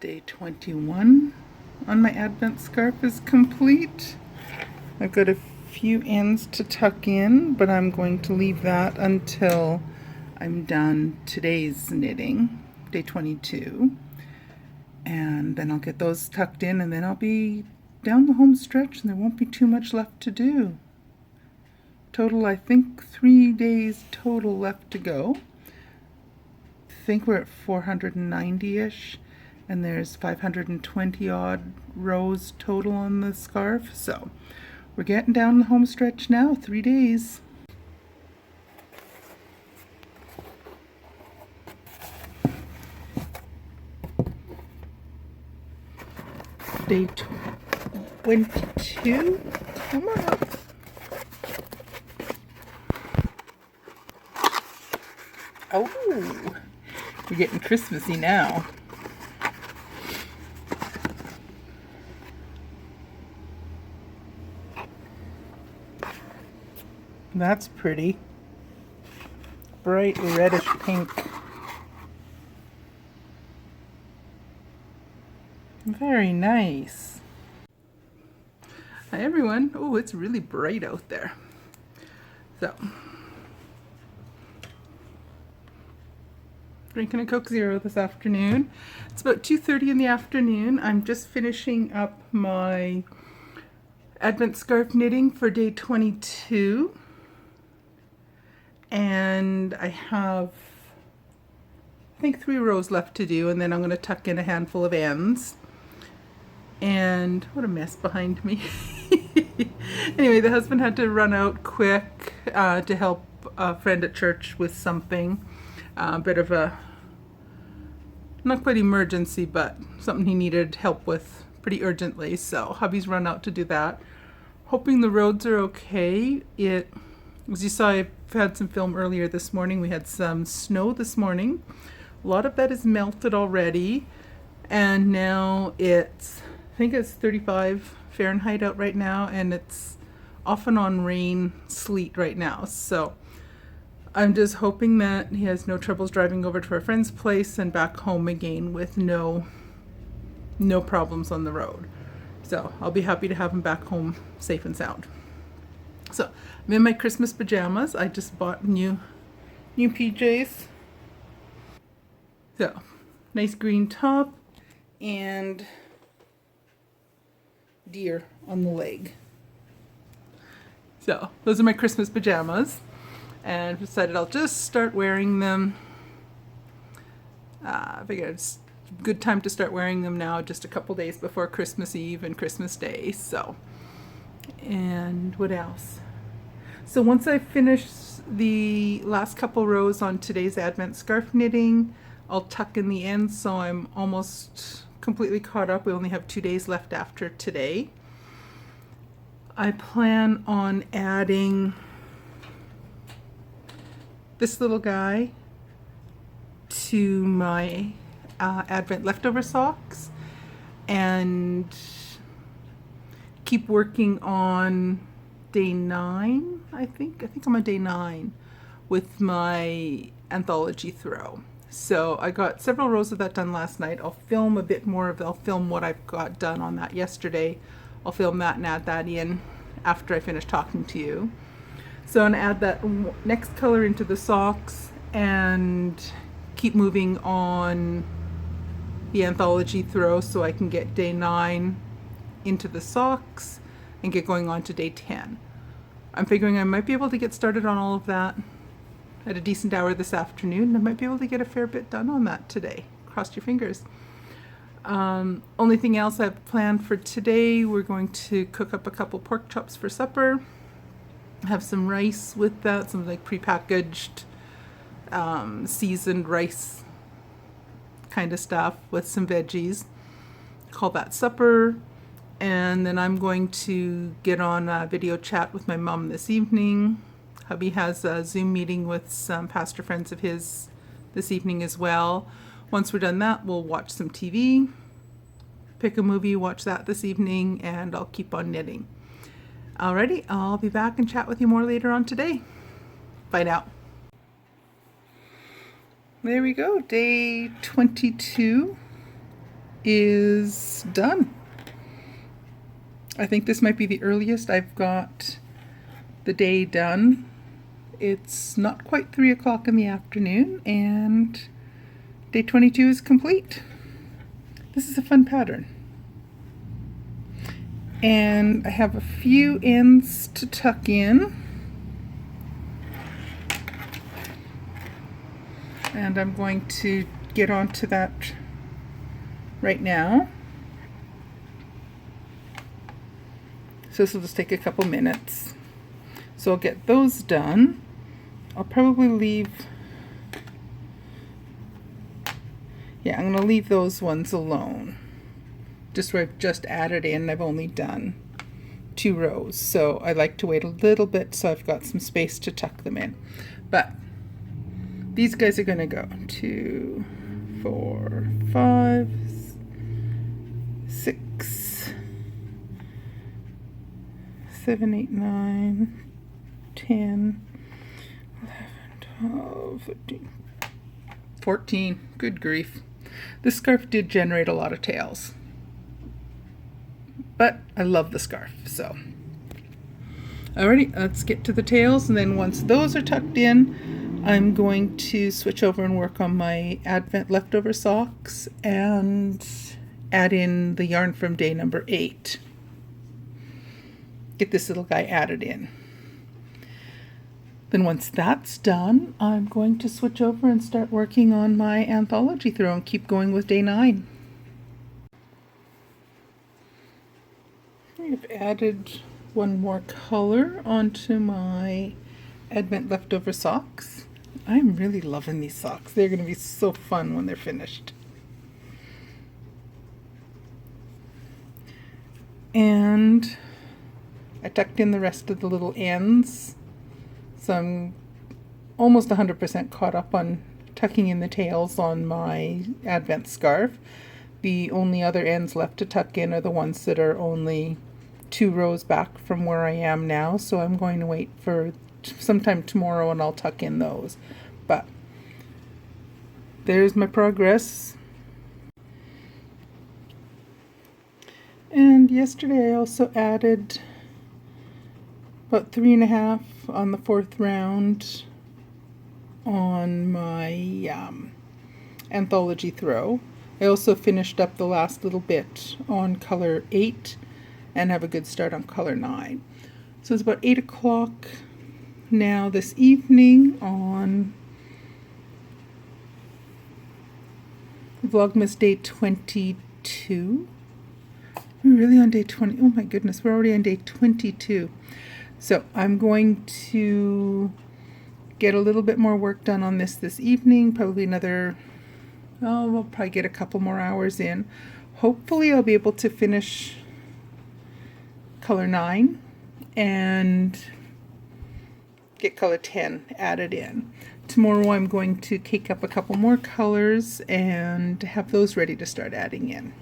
Day 21 on my Advent scarf is complete. I've got a few ends to tuck in, but I'm going to leave that until I'm done today's knitting, day 22. And then I'll get those tucked in, and then I'll be down the home stretch and there won't be too much left to do. Total, I think 3 days total left to go. I think we're at 490-ish. And there's 520 odd rows total on the scarf. So we're getting down the home stretch now, 3 days. Day 22, come on up. Oh, we're getting Christmassy now. That's pretty. Bright reddish pink. Very nice. Hi everyone. Oh, it's really bright out there. So, drinking a Coke Zero this afternoon. It's about 2:30 in the afternoon. I'm just finishing up my Advent scarf knitting for day 22. And I have, I think, 3 rows left to do, and then I'm going to tuck in a handful of ends. And what a mess behind me. Anyway, the husband had to run out quick to help a friend at church with something. A bit of a, not quite emergency, but something he needed help with pretty urgently. So hubby's run out to do that. Hoping the roads are okay. As you saw, I had some film earlier this morning. We had some snow this morning. A lot of that is melted already. And now it's, I think it's 35 Fahrenheit out right now, and it's off and on rain, sleet right now. So I'm just hoping that he has no troubles driving over to our friend's place and back home again with no problems on the road. So I'll be happy to have him back home safe and sound. So I'm in my Christmas pajamas. I just bought new PJs. So nice green top and deer on the leg. So those are my Christmas pajamas, and decided I'll just start wearing them. I figured it's a good time to start wearing them now, just a couple days before Christmas Eve and Christmas Day. So, and what else? So once I finish the last couple rows on today's Advent scarf knitting, I'll tuck in the ends, so I'm almost completely caught up. We only have 2 days left after today. I plan on adding this little guy to my Advent leftover socks and keep working on day 9, I think I'm on day 9 with my Anthology throw. So I got several rows of that done last night. I'll film a bit more of, I'll film what I've got done on that yesterday. I'll film that and add that in after I finish talking to you. So I'm gonna add that next color into the socks and keep moving on the Anthology throw so I can get day 9 into the socks and get going on to day 10. I'm figuring I might be able to get started on all of that at a decent hour this afternoon. I might be able to get a fair bit done on that today. Cross your fingers. Only thing else I've planned for today, we're going to cook up a couple pork chops for supper. Have some rice with that, some like prepackaged seasoned rice kind of stuff with some veggies. Call that supper. And then I'm going to get on a video chat with my mom this evening. Hubby has a Zoom meeting with some pastor friends of his this evening as well. Once we're done that, we'll watch some TV, pick a movie, watch that this evening, and I'll keep on knitting. Alrighty, I'll be back and chat with you more later on today. Bye now. There we go, day 22 is done. I think this might be the earliest I've got the day done. It's not quite 3 o'clock in the afternoon, and day 22 is complete. This is a fun pattern. And I have a few ends to tuck in. And I'm going to get onto that right now. So this will just take a couple minutes. So I'll get those done. I'll probably leave, I'm going to leave those ones alone. Just where I've just added in, I've only done 2 rows. So I like to wait a little bit so I've got some space to tuck them in. But these guys are going to go 2, 4, 5, 6, 7, 8, 9, 10, 11, 12, 13, 14. Good grief. This scarf did generate a lot of tails. But I love the scarf, so. Alrighty, let's get to the tails, and then once those are tucked in, I'm going to switch over and work on my Advent leftover socks and add in the yarn from day number 8. Get this little guy added in. Then once that's done, I'm going to switch over and start working on my Anthology throw and keep going with day 9. I've added one more color onto my Advent leftover socks. I'm really loving these socks. They're going to be so fun when they're finished. And I tucked in the rest of the little ends. So I'm almost 100% caught up on tucking in the tails on my Advent scarf. The only other ends left to tuck in are the ones that are only 2 rows back from where I am now. So I'm going to wait for sometime tomorrow and I'll tuck in those. But there's my progress. And yesterday I also added about 3.5 on the 4th round on my Anthology throw. I also finished up the last little bit on color 8 and have a good start on color 9. So it's about 8 o'clock now this evening on Vlogmas day 22. We're really on day 20. Oh my goodness, we're already on day 22. So I'm going to get a little bit more work done on this evening, probably another, we'll probably get a couple more hours in. Hopefully I'll be able to finish color 9 and get color 10 added in. Tomorrow I'm going to cake up a couple more colors and have those ready to start adding in.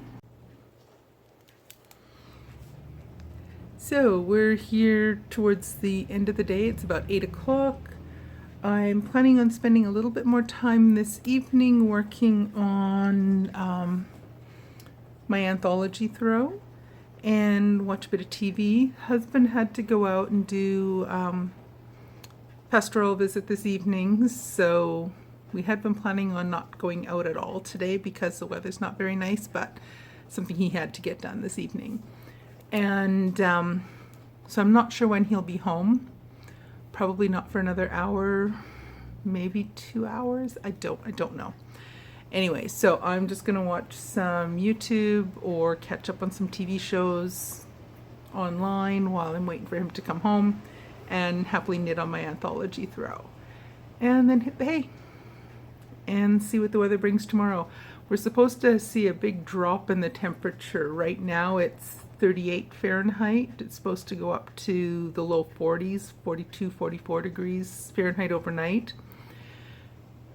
So we're here towards the end of the day. It's about 8 o'clock. I'm planning on spending a little bit more time this evening working on my Anthology throw and watch a bit of TV. Husband had to go out and do pastoral visit this evening, so we had been planning on not going out at all today because the weather's not very nice, but something he had to get done this evening. And so I'm not sure when he'll be home. Probably not for another hour, maybe 2 hours. I don't know. Anyway, so I'm just gonna watch some YouTube or catch up on some TV shows online while I'm waiting for him to come home and happily knit on my Anthology throw. And then hit the hay and see what the weather brings tomorrow. We're supposed to see a big drop in the temperature. Right now it's 38 Fahrenheit. It's supposed to go up to the low 40s, 42, 44 degrees Fahrenheit overnight.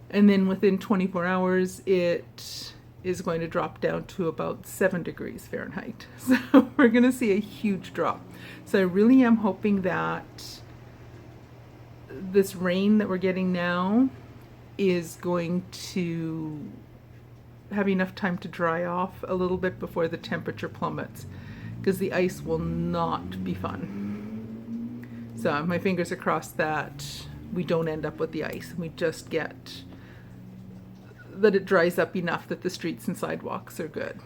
And then within 24 hours, it is going to drop down to about 7 degrees Fahrenheit. So we're going to see a huge drop. So I really am hoping that this rain that we're getting now is going to have enough time to dry off a little bit before the temperature plummets, because the ice will not be fun. So my fingers are crossed that we don't end up with the ice, and we just get that it dries up enough that the streets and sidewalks are good.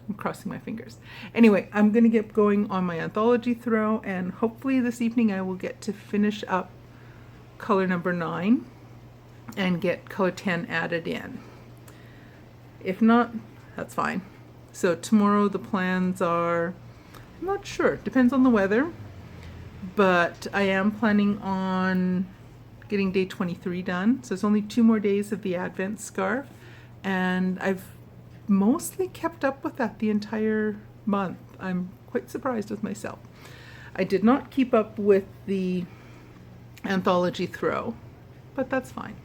I'm crossing my fingers. Anyway, I'm going to get going on my anthology throw, and hopefully this evening I will get to finish up color number 9 and get color 10 added in. If not, that's fine. So tomorrow the plans are, I'm not sure, depends on the weather, but I am planning on getting day 23 done. So it's only 2 more days of the Advent scarf, and I've mostly kept up with that the entire month. I'm quite surprised with myself. I did not keep up with the anthology throw, but that's fine.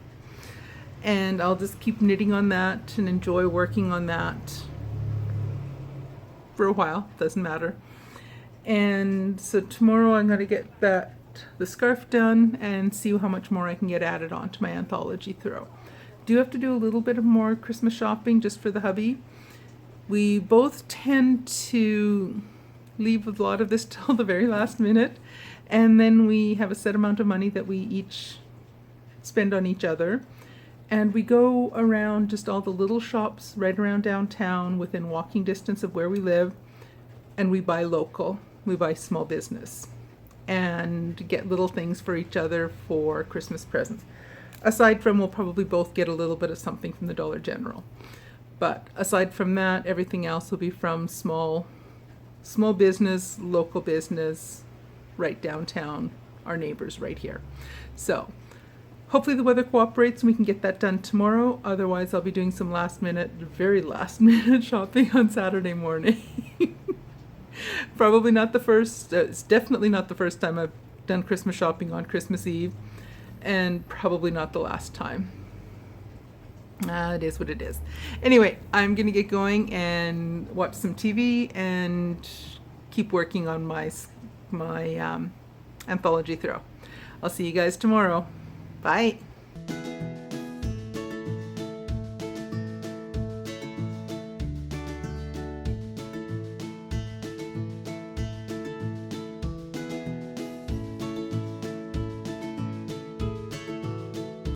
And I'll just keep knitting on that and enjoy working on that for a while, doesn't matter. And so tomorrow I'm going to get the scarf done and see how much more I can get added on to my anthology throw. Do have to do a little bit of more Christmas shopping just for the hubby. We both tend to leave a lot of this till the very last minute, and then we have a set amount of money that we each spend on each other, and we go around just all the little shops right around downtown within walking distance of where we live, and we buy local. We buy small business and get little things for each other for Christmas presents. Aside from, we'll probably both get a little bit of something from the Dollar General. But aside from that, everything else will be from small business, local business, right downtown, our neighbors right here. So hopefully the weather cooperates and we can get that done tomorrow. Otherwise, I'll be doing some very last minute shopping on Saturday morning. Probably not the first, it's definitely not the first time I've done Christmas shopping on Christmas Eve, and probably not the last time. It is what it is. Anyway, I'm going to get going and watch some TV and keep working on my anthology throw. I'll see you guys tomorrow. Bye.